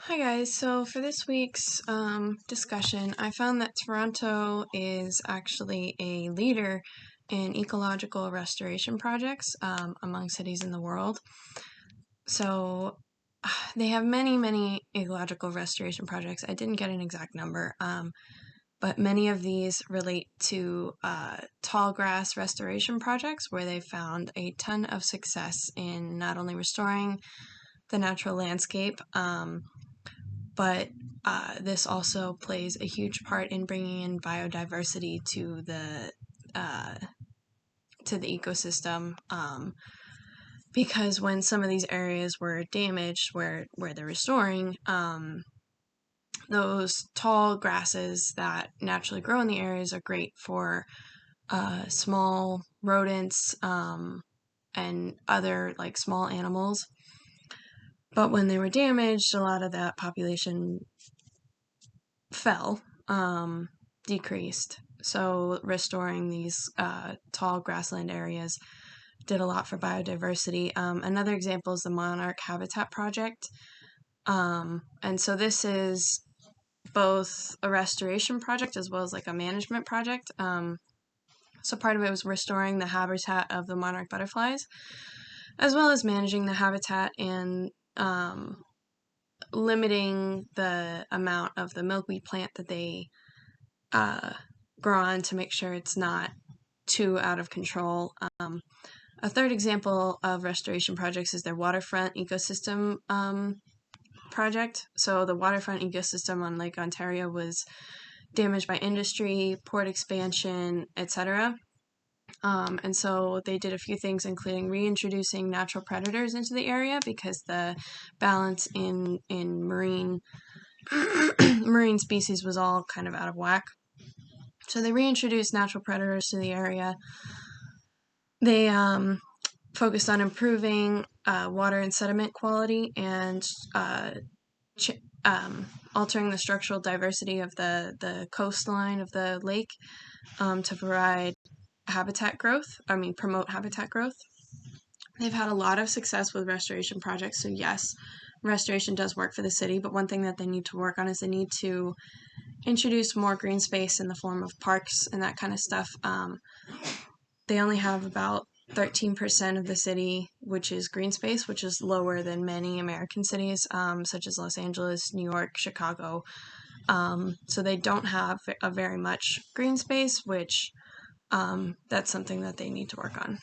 Hi guys, so for this week's discussion, I found that Toronto is actually a leader in ecological restoration projects among cities in the world. So they have many ecological restoration projects. I didn't get an exact number, but many of these relate to tall grass restoration projects where they found a ton of success in not only restoring the natural landscape, but this also plays a huge part in bringing in biodiversity to the ecosystem. Because when some of these areas were damaged, where they're restoring, those tall grasses that naturally grow in the areas are great for small rodents and other like small animals. But when they were damaged, a lot of that population fell, decreased. So restoring these tall grassland areas did a lot for biodiversity. Another example is the Monarch Habitat Project. And so this is both a restoration project as well as like a management project. So part of it was restoring the habitat of the monarch butterflies, as well as managing the habitat and limiting the amount of the milkweed plant that they grow on to make sure it's not too out of control. A third example of restoration projects is their waterfront ecosystem project. So the waterfront ecosystem on Lake Ontario was damaged by industry, port expansion, etc. And so they did a few things, including reintroducing natural predators into the area because the balance in marine marine species was all kind of out of whack. So they reintroduced natural predators to the area. They focused on improving water and sediment quality and altering the structural diversity of the coastline of the lake to promote habitat growth. They've had a lot of success with restoration projects, so yes, restoration does work for the city, but one thing that they need to work on is they need to introduce more green space in the form of parks and that kind of stuff. They only have about 13% of the city, which is green space, which is lower than many American cities, such as Los Angeles, New York, Chicago. So they don't have a very much green space, which that's something that they need to work on.